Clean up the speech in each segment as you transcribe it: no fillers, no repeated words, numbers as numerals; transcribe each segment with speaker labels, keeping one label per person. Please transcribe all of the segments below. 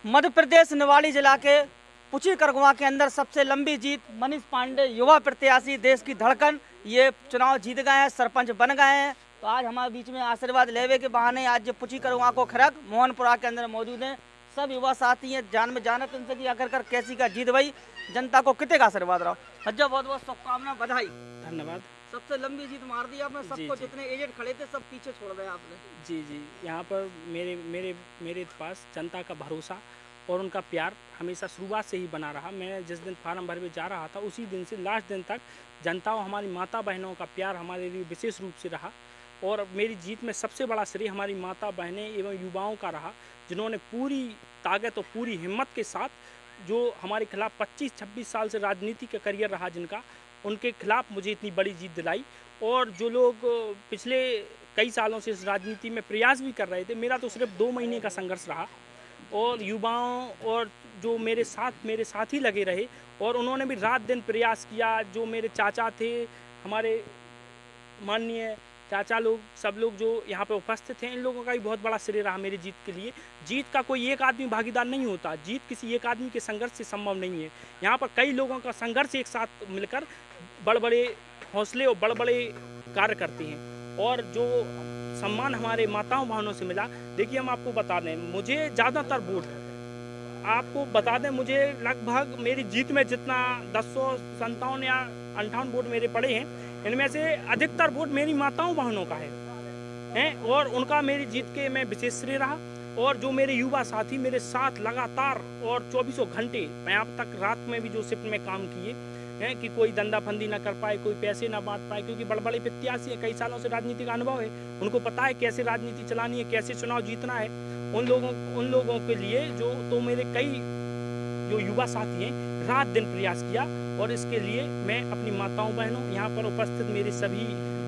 Speaker 1: मध्य प्रदेश निवाड़ी जिला के पुची करगवा के अंदर सबसे लंबी जीत मनीष पांडे युवा प्रत्याशी देश की धड़कन ये चुनाव जीत गए हैं, सरपंच बन गए हैं। तो आज हमारे बीच में आशीर्वाद लेवे के बहाने आज जो पुची करगवा को खरग मोहनपुरा के अंदर मौजूद हैं। सब युवा साथी हैं, जान में जाना तो उनसे कि आकर कर कैसी का जीत भाई जनता को कितने का आशीर्वाद रहो। भज्जा बहुत बहुत शुभकामना, बधाई,
Speaker 2: धन्यवाद।
Speaker 1: सबसे लंबी जीत मार दी आपने, सबको जितने एजेंट खड़े थे सब पीछे छोड़ गए आपने।
Speaker 2: जी, यहाँ पर मेरे पास जनता का भरोसा और उनका प्यार हमेशा शुरुआत से ही बना रहा। मैं जिस दिन फार्म भरने जा रहा था उसी दिन से लास्ट दिन तक जनता और हमारी माता बहनों का प्यार हमारे लिए विशेष रूप से रहा। और मेरी जीत में सबसे बड़ा श्रेय हमारी माता बहनें एवं युवाओं का रहा, जिन्होंने पूरी ताकत और पूरी हिम्मत के साथ जो हमारे खिलाफ 25-26 साल से राजनीति का करियर रहा जिनका, उनके खिलाफ मुझे इतनी बड़ी जीत दिलाई। और जो लोग पिछले कई सालों से इस राजनीति में प्रयास भी कर रहे थे, मेरा तो सिर्फ 2 महीने का संघर्ष रहा। और युवाओं और जो मेरे साथ ही लगे रहे और उन्होंने भी रात दिन प्रयास किया। जो मेरे चाचा थे, हमारे माननीय चाचा लोग, सब लोग जो यहाँ पे उपस्थित हैं, इन लोगों का भी बहुत बड़ा श्रेय रहा मेरी जीत के लिए। जीत का कोई एक आदमी भागीदार नहीं होता, जीत किसी एक आदमी के संघर्ष से संभव नहीं है। यहाँ पर कई लोगों का संघर्ष एक साथ मिलकर बड़े हौसले और बड़े कार्य करते हैं। और जो सम्मान हमारे माताओं बहनों से मिला, देखिए हम आपको बता दें, मुझे ज़्यादातर वोट आपको बता दें, मुझे लगभग मेरी जीत में जितना 1057 या 58 वोट मेरे पड़े हैं, इनमें से अधिकतर वोट मेरी माताओं बहनों का है और उनका मेरी जीत के में विशेष श्रेय रहा। और जो मेरे युवा साथी मेरे साथ लगातार और 24 घंटे, मैं अब तक रात में भी जो शिफ्ट में काम किए हैं कि कोई धंधा फंदी ना कर पाए, कोई पैसे ना बांट पाए, क्योंकि बड़े प्रत्याशी है, कई सालों से राजनीति का अनुभव है, उनको पता है कैसे राजनीति चलानी है, कैसे चुनाव जीतना है। उन लोगों के लिए तो मेरे कई जो युवा साथी हैं रात दिन प्रयास किया। और इसके लिए मैं अपनी माताओं बहनों, यहाँ पर उपस्थित मेरे सभी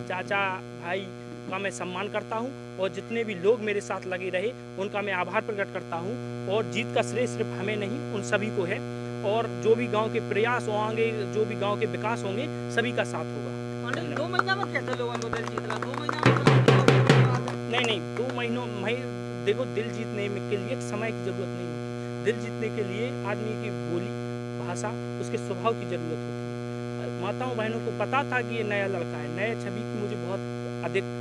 Speaker 2: चाचा भाई का मैं सम्मान करता हूँ। और जितने भी लोग मेरे साथ लगे रहे उनका मैं आभार प्रकट करता हूँ। और जीत का श्रेय सिर्फ हमें नहीं, उन सभी को है। और जो भी गांव के प्रयास होंगे, जो भी गांव के विकास होंगे, सभी का साथ होगा।
Speaker 1: 2 महीना में कैसे लोगों को दिल जीतना? 2 महीना
Speaker 2: नहीं, 2 महीनों में देखो, दिल जीतने के लिए समय की जरूरत नहीं होती। दिल जीतने के लिए आदमी की बोली, भाषा, उसके स्वभाव की जरूरत होती है। माताओं बहनों को पता था कि ये नया लड़का है, नए छवि की मुझे बहुत अधिक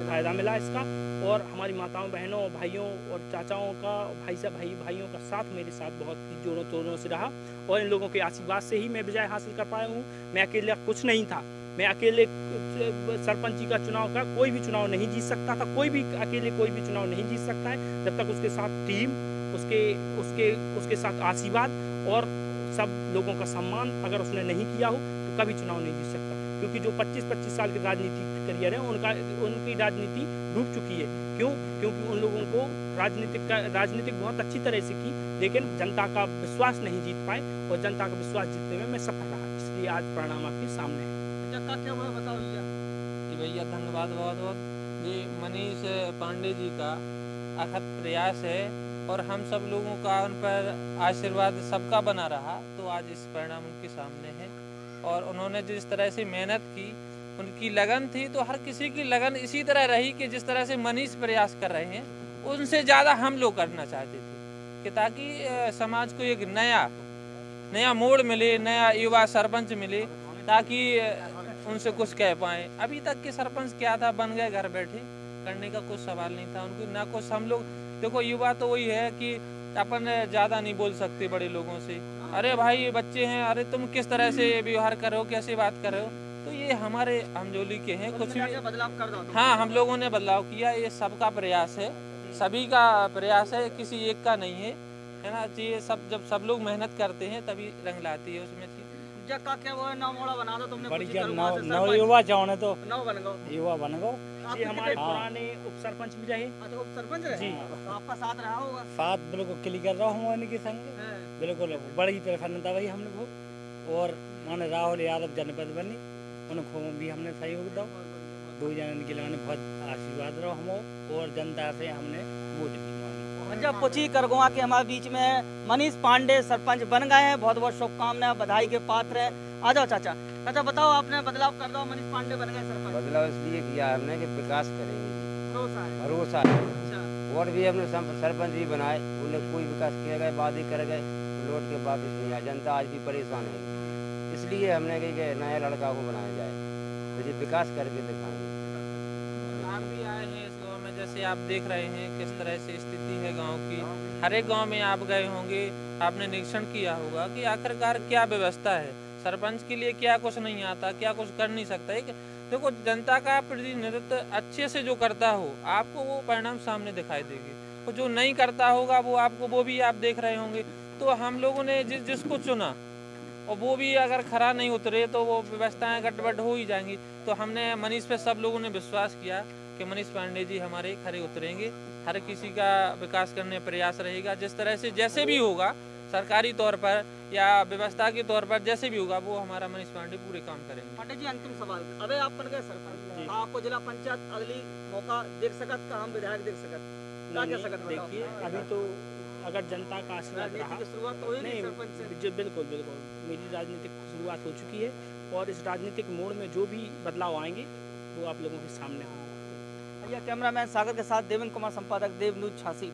Speaker 2: फायदा मिला इसका। और हमारी माताओं बहनों भाइयों और चाचाओं का, भाइयों का साथ मेरे साथ बहुत ही जोरों तोरों से रहा। और इन लोगों के आशीर्वाद से ही मैं विजय हासिल कर पाया हूँ। मैं अकेले कुछ नहीं था, मैं अकेले सरपंची का चुनाव का कोई भी चुनाव नहीं जीत सकता था। कोई भी अकेले कोई भी चुनाव नहीं जीत सकता है जब तक उसके साथ टीम, उसके साथ आशीर्वाद और सब लोगों का सम्मान अगर उसने नहीं किया हो तो कभी चुनाव नहीं जीत सकता। क्योंकि जो 25 साल के राजनीति करियर है उनकी राजनीति डूब चुकी है। क्यों? क्योंकि उन लोगों को राजनीतिक बहुत अच्छी तरह से की, लेकिन जनता का विश्वास नहीं जीत पाए। और जनता का विश्वास जीतने में मैं सफल रहा, इसलिए आज परिणाम आपके सामने है।
Speaker 1: क्या हुआ बताओ
Speaker 3: भैया। धन्यवाद बहुत बहुत। ये मनीष पांडे जी का अथक प्रयास है और हम सब लोगों का उन पर आशीर्वाद सबका बना रहा, तो आज इस परिणाम उनके सामने है। और उन्होंने जिस तरह से मेहनत की, उनकी लगन थी, तो हर किसी की लगन इसी तरह रही कि जिस तरह से मनीष प्रयास कर रहे हैं उनसे ज़्यादा हम लोग करना चाहते थे, कि ताकि समाज को एक नया मोड़ मिले, नया युवा सरपंच मिले, ताकि उनसे कुछ कह पाएँ। अभी तक के सरपंच क्या था, बन गए घर बैठे, करने का कुछ सवाल नहीं था उनको, ना कुछ। हम लोग देखो, युवा तो वही है कि अपन ज़्यादा नहीं बोल सकते बड़े लोगों से, अरे भाई ये बच्चे हैं, अरे तुम किस तरह से व्यवहार कर रहे हो, कैसे बात कर रहे हो। तो ये हमारे हमजोली के हैं, कुछ भी
Speaker 1: बदलाव कर दो।
Speaker 3: हाँ, हम लोगों ने बदलाव किया, ये सबका प्रयास है, सभी का प्रयास है, किसी एक का नहीं है ना। ये सब जब सब लोग मेहनत करते हैं तभी रंग लाती है उसमें।
Speaker 1: क्या वो नौ मोड़ा बना दो तुमने,
Speaker 2: बढ़िया नौ युवा चाहो तो
Speaker 1: नौ बन गो,
Speaker 2: युवा बन गो। ये हमारे पुराने उप सरपंच भी रहे।
Speaker 1: अच्छा, उप सरपंच रहे जी, तो आपका साथ रहा होगा।
Speaker 2: साथ बिल्कुल क्लिक कर रहा हूँ इनके संग, बिल्कुल बड़ी प्रसन्नता भाई हम लोग को। और माने राहुल यादव जनपद बनी, उनको भी हमने सहयोग दो, 2 जन के लिए बहुत आशीर्वाद रहो हम। और जनता से हमने वोट भी मांगी।
Speaker 1: जब पुची करगवा के हमारे बीच में मनीष पांडे सरपंच बन गए हैं, बहुत बहुत शुभकामनाएं, बधाई के पात्र हैं। आ जाओ चाचा, बताओ आपने बदलाव कर दो, मनीष पांडे बन गए सरपंच।
Speaker 4: बदलाव इसलिए किया हमने कि विकास करेंगे,
Speaker 1: भरोसा है।
Speaker 4: भरोसा है।
Speaker 1: अच्छा,
Speaker 4: वो वोट भी हमने सरपंच भी बनाए, उन्हें कोई विकास किया गए, वादे कर गए, लौट के वापस नहीं आया। जनता आज भी परेशान है, इसलिए हमने कही कि नया लड़का को बनाया जाए, तो ये विकास करके दिखाएंगे।
Speaker 3: आप भी आए हैं इस गांव में, जैसे आप देख रहे हैं किस तरह से स्थिति है गांव की। हर एक गांव में आप गए होंगे, आपने निरीक्षण किया होगा कि आखिरकार क्या व्यवस्था है। सरपंच के लिए क्या कुछ नहीं आता, क्या कुछ कर नहीं सकता। एक देखो, जनता का प्रतिनिधित्व अच्छे से जो करता हो आपको वो परिणाम सामने दिखाई देगी, और जो नहीं करता होगा वो भी आप देख रहे होंगे। तो हम लोगों ने जिसको चुना और वो भी अगर खरा नहीं उतरे तो वो व्यवस्थाएं गड़बड़ हो ही जाएंगी। तो हमने मनीष पे सब लोगों ने विश्वास किया कि मनीष पांडे जी हमारे खरे उतरेंगे, हर किसी का विकास करने प्रयास रहेगा। जिस तरह से जैसे भी होगा, सरकारी तौर पर या व्यवस्था के तौर पर जैसे भी होगा, वो हमारा मनीष पांडे पूरे काम करेंगे।
Speaker 1: पांडे जी, अंतिम सवाल, अबे आप बन गए सरपंच, आपको जिला पंचायत अगली मौका देख सकत का, हम विधायक देख सकत क्या कह सकत?
Speaker 2: देखिए, अभी तो अगर जनता का आशीर्वाद रहा,
Speaker 1: शुरुआत तो हुई नहीं सरपंच से।
Speaker 2: जी बिल्कुल बिल्कुल, मेरी राजनीतिक शुरुआत हो चुकी है, और इस राजनीतिक मोड़ में जो भी बदलाव आएंगे वो आप लोगों के सामने होंगे।
Speaker 1: भैया कैमरामैन सागर के साथ देवेंद्र कुमार, संपादक देव न्यूज झांसी।